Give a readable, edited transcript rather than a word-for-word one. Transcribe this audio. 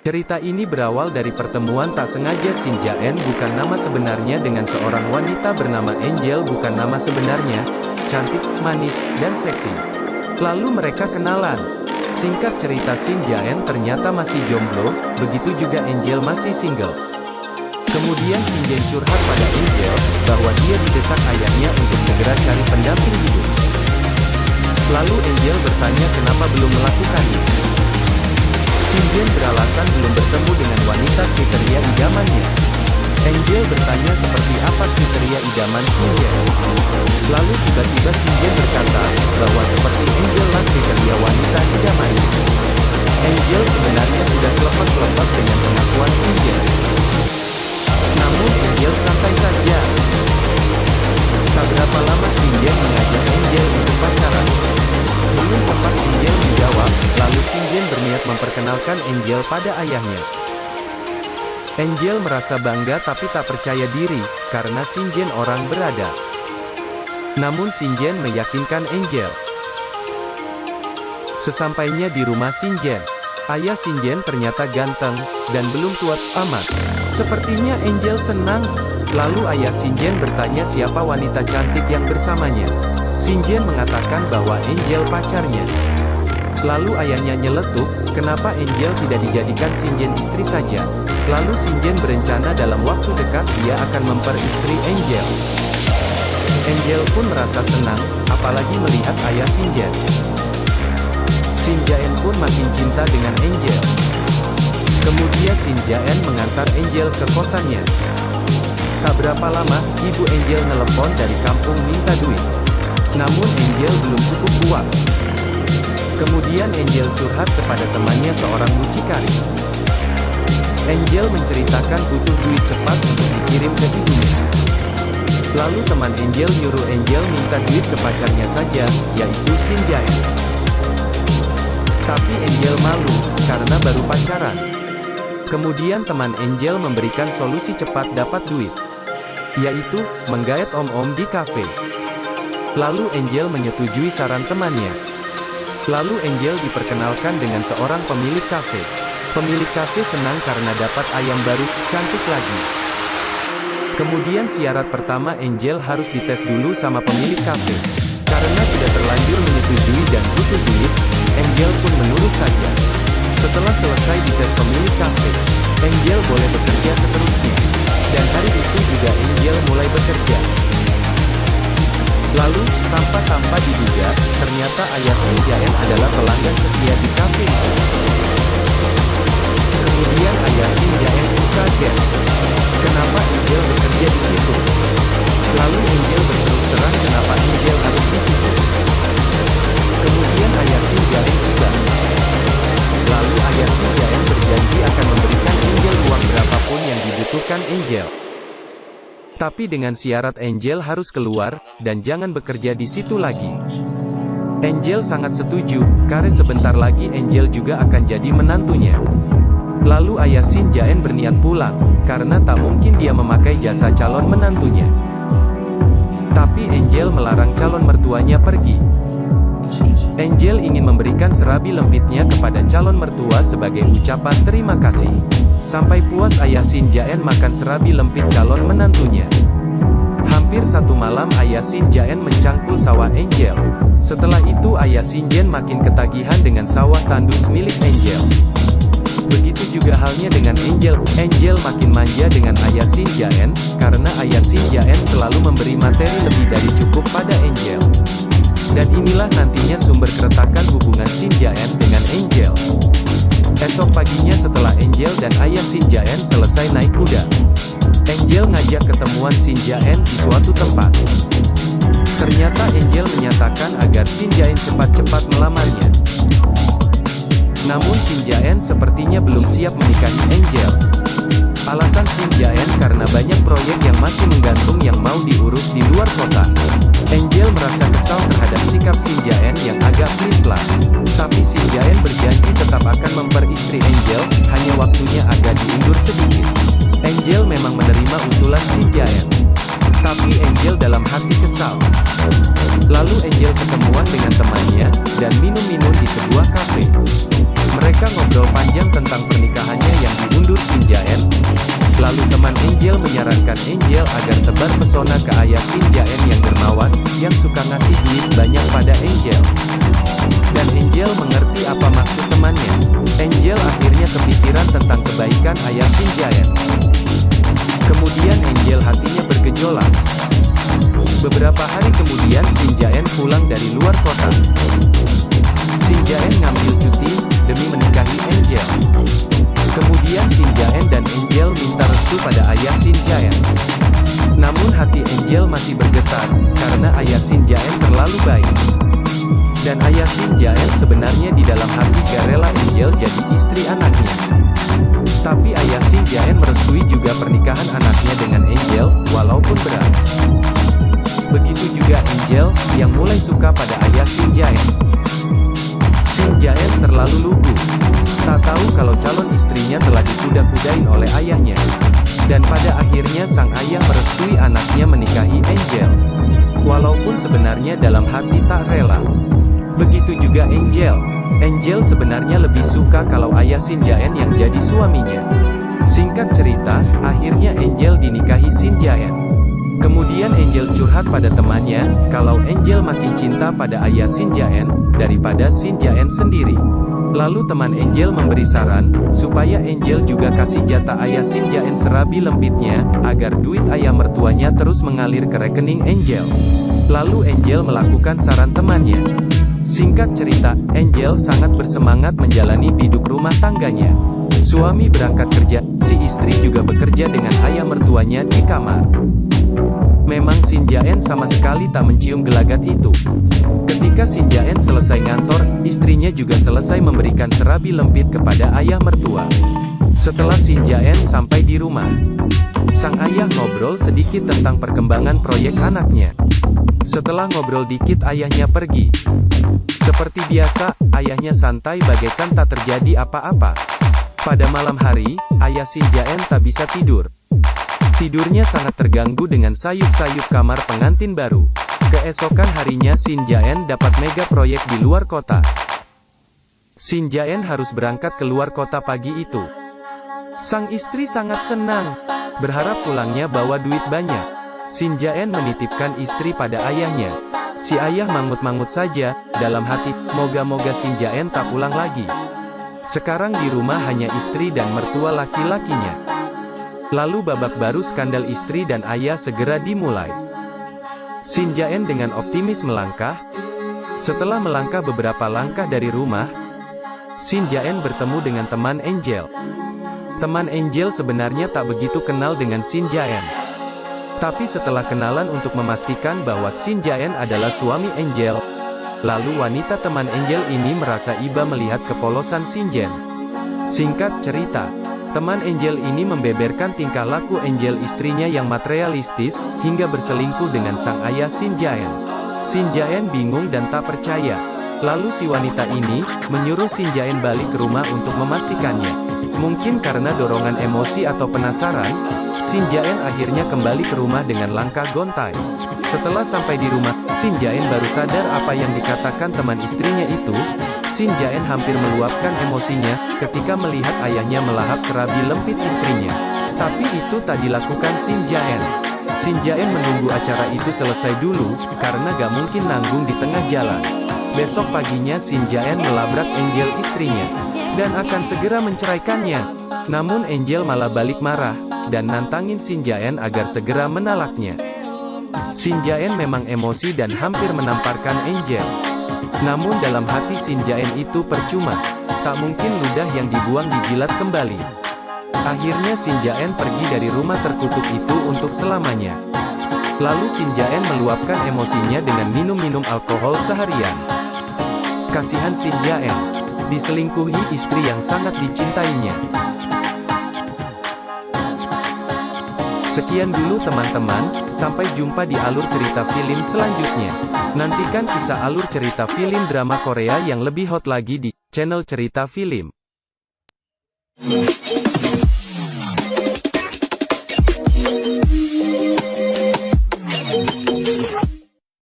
Cerita ini berawal dari pertemuan tak sengaja. Shin Jae-en bukan nama sebenarnya dengan seorang wanita bernama Angel, bukan nama sebenarnya, cantik, manis, dan seksi. Lalu mereka kenalan. Singkat cerita, Shin Jae-en ternyata masih jomblo, begitu juga Angel masih single. Kemudian Shin Jae curhat pada Angel, bahwa dia didesak ayahnya untuk segera cari pendamping hidup. Lalu Angel bertanya kenapa belum melakukannya. Shin Jae beralasan belum bertemu dengan wanita kriteria idamannya. Angel bertanya seperti apa kriteria idaman Shin Jae. Lalu tiba-tiba Shin Jae berkata, bahwa seperti Angel lah kriteria wanita idamannya. Angel sebenarnya sudah kelepek-kelepek dengan pengakuan Shin Jae. Namun Angel santai saja. Tak berapa lama Shin Jae mengajak Angel untuk pacaran. Belum sempat Shin Jae menjawab, lalu Shin Jae berniat memperkenalkan Angel pada ayahnya. Angel merasa bangga tapi tak percaya diri, karena Shin Jae orang berada. Namun Shin Jae meyakinkan Angel. Sesampainya di rumah Shin Jae, ayah Shin Jae ternyata ganteng, dan belum tua amat. Sepertinya Angel senang. Lalu ayah Shin Jae bertanya siapa wanita cantik yang bersamanya. Shin Jae mengatakan bahwa Angel pacarnya. Lalu ayahnya nyeletuk, kenapa Angel tidak dijadikan Shin Jae istri saja. Lalu Shin Jae berencana dalam waktu dekat dia akan memperistri Angel. Angel pun merasa senang, apalagi melihat ayah Shin Jae. Shin Jae pun makin cinta dengan Angel. Kemudian Shin Jae mengantar Angel ke kosannya. Tak berapa lama, ibu Angel nelepon dari kampung minta duit. Namun Angel belum cukup uang. Kemudian Angel curhat kepada temannya seorang mucikari. Angel menceritakan butuh duit cepat untuk dikirim ke ibunya. Lalu teman Angel nyuruh Angel minta duit ke pacarnya saja, yaitu Shin Jae. Tapi Angel malu, karena baru pacaran. Kemudian teman Angel memberikan solusi cepat dapat duit, yaitu, menggait om-om di kafe. Lalu Angel menyetujui saran temannya. Lalu Angel diperkenalkan dengan seorang pemilik kafe. Pemilik kafe senang karena dapat ayam baru, cantik lagi. Kemudian syarat pertama Angel harus dites dulu sama pemilik kafe. Karena sudah terlanjur menyetujui dan butuh duit, Angel pun menurut saja. Setelah selesai dites pemilik kafe, Angel boleh bekerja seterusnya. Dan hari itu juga Angel mulai bekerja. Lalu, tanpa diduga, ternyata ayah Shin Jae adalah pelanggan setia di kafe itu. Kemudian ayah Shin Jae kaget. Kenapa Angel bekerja di situ? Lalu Angel berterus terang kenapa Angel harus di situ. Kemudian ayah Shin Jae juga. Lalu ayah Shin Jae berjanji akan memberikan Angel uang berapapun yang dibutuhkan Angel. Tapi dengan syarat Angel harus keluar, dan jangan bekerja di situ lagi. Angel sangat setuju, karena sebentar lagi Angel juga akan jadi menantunya. Lalu ayah Shin Jae berniat pulang, karena tak mungkin dia memakai jasa calon menantunya. Tapi Angel melarang calon mertuanya pergi. Angel ingin memberikan serabi lempitnya kepada calon mertua sebagai ucapan terima kasih. Sampai puas ayah Shin Jae makan serabi lempit calon menantunya. Hampir satu malam ayah Shin Jae mencangkul sawah Angel. Setelah itu ayah Shin Jae makin ketagihan dengan sawah tandus milik Angel. Begitu juga halnya dengan Angel. Angel makin manja dengan ayah Shin Jae, karena ayah Shin Jae selalu memberi materi lebih dari cukup pada Angel. Dan inilah nantinya sumber keretakan hubungan Shin Jae dengan Angel. Esok paginya setelah Angel dan ayah Shin Jae selesai naik kuda, Angel ngajak ketemuan Shin Jae di suatu tempat. Ternyata Angel menyatakan agar Shin Jae cepat-cepat melamarnya. Namun Shin Jae sepertinya belum siap menikahi Angel. Alasan Shin Jae karena banyak proyek yang masih menggantung yang mau diurus di luar kota. Angel merasa kesal terhadap sikap Shin Jae yang agak pelin-pelan. Tapi Shin Jae berjanji tetap akan memperistri Angel, hanya waktunya agak diundur sedikit. Angel memang menerima usulan Shin Jae. Tapi Angel dalam hati kesal. Lalu Angel ketemuan dengan temannya, dan minum-minum di sebuah kafe. Mereka ngobrol panjang tentang pernikahannya mundur Shin Jae-en. Lalu teman Angel menyarankan Angel agar tebar pesona ke ayah Shin Jae-en yang dermawan, yang suka ngasih duit banyak pada Angel. Dan Angel mengerti apa maksud temannya. Angel akhirnya kepikiran tentang kebaikan ayah Shin Jae-en. Kemudian Angel hatinya bergejolak. Beberapa hari kemudian Shin Jae-en pulang dari luar kota. Shin Jae-en ngambil cuti demi menikahi Angel. Kemudian Shin Jae-en dan Angel minta restu pada ayah Shin Jae-en. Namun hati Angel masih bergetar, karena ayah Shin Jae-en terlalu baik. Dan ayah Shin Jae-en sebenarnya di dalam hati gak rela Angel jadi istri anaknya. Tapi ayah Shin Jae-en merestui juga pernikahan anaknya dengan Angel, walaupun berat. Begitu juga Angel, yang mulai suka pada ayah Shin Jae-en. Shin Jae-en terlalu lugu. Tak tahu kalau calon istrinya telah dikuda-kudain oleh ayahnya. Dan pada akhirnya sang ayah merestui anaknya menikahi Angel. Walaupun sebenarnya dalam hati tak rela. Begitu juga Angel. Angel sebenarnya lebih suka kalau ayah Shin Jae-en yang jadi suaminya. Singkat cerita, akhirnya Angel dinikahi Shin Jae-en. Kemudian Angel curhat pada temannya, kalau Angel makin cinta pada ayah Shin Jae-en, daripada Shin Jae-en sendiri. Lalu teman Angel memberi saran, supaya Angel juga kasih jatah ayah Shin Jae-en serabi lempitnya, agar duit ayah mertuanya terus mengalir ke rekening Angel. Lalu Angel melakukan saran temannya. Singkat cerita, Angel sangat bersemangat menjalani biduk rumah tangganya. Suami berangkat kerja, si istri juga bekerja dengan ayah mertuanya di kamar. Memang Shin Jae-en sama sekali tak mencium gelagat itu. Ketika Shin Jae-en selesai ngantor, istrinya juga selesai memberikan serabi lempit kepada ayah mertua. Setelah Shin Jae-en sampai di rumah, sang ayah ngobrol sedikit tentang perkembangan proyek anaknya. Setelah ngobrol dikit ayahnya pergi. Seperti biasa, ayahnya santai bagaikan tak terjadi apa-apa. Pada malam hari, ayah Shin Jae-en tak bisa tidur. Tidurnya sangat terganggu dengan sayup-sayup kamar pengantin baru. Keesokan harinya Shin Jae-en dapat mega proyek di luar kota. Shin Jae-en harus berangkat ke luar kota pagi itu. Sang istri sangat senang, berharap pulangnya bawa duit banyak. Shin Jae-en menitipkan istri pada ayahnya. Si ayah mangut-mangut saja, dalam hati, moga-moga Shin Jae-en tak pulang lagi. Sekarang di rumah hanya istri dan mertua laki-lakinya. Lalu babak baru skandal istri dan ayah segera dimulai. Shin Jae-en dengan optimis melangkah. Setelah melangkah beberapa langkah dari rumah, Shin Jae-en bertemu dengan teman Angel. Teman Angel sebenarnya tak begitu kenal dengan Shin Jae-en. Tapi setelah kenalan untuk memastikan bahwa Shin Jae-en adalah suami Angel, lalu wanita teman Angel ini merasa iba melihat kepolosan Shin Jae-en. Singkat cerita, teman Angel ini membeberkan tingkah laku Angel istrinya yang materialistis, hingga berselingkuh dengan sang ayah Shin Jae-en. Shin Jae-en bingung dan tak percaya. Lalu si wanita ini, menyuruh Shin Jae-en balik ke rumah untuk memastikannya. Mungkin karena dorongan emosi atau penasaran, Shin Jae-en akhirnya kembali ke rumah dengan langkah gontai. Setelah sampai di rumah, Shin Jae-en baru sadar apa yang dikatakan teman istrinya itu. Shin Jae-en hampir meluapkan emosinya, ketika melihat ayahnya melahap serabi lempit istrinya. Tapi itu tak dilakukan Shin Jae-en. Shin Jae-en menunggu acara itu selesai dulu, karena gak mungkin nanggung di tengah jalan. Besok paginya Shin Jae-en melabrak Angel istrinya, dan akan segera menceraikannya. Namun Angel malah balik marah, dan nantangin Shin Jae-en agar segera menalaknya. Shin Jae-en memang emosi dan hampir menamparkan Angel. Namun dalam hati Shin Jae-en itu percuma. Tak mungkin ludah yang dibuang dijilat kembali. Akhirnya Shin Jae-en pergi dari rumah terkutuk itu untuk selamanya. Lalu Shin Jae-en meluapkan emosinya dengan minum-minum alkohol seharian. Kasihan Shin Jae-en, diselingkuhi istri yang sangat dicintainya. Sekian dulu teman-teman, sampai jumpa di alur cerita film selanjutnya. Nantikan kisah alur cerita film drama Korea yang lebih hot lagi di channel Cerita Film.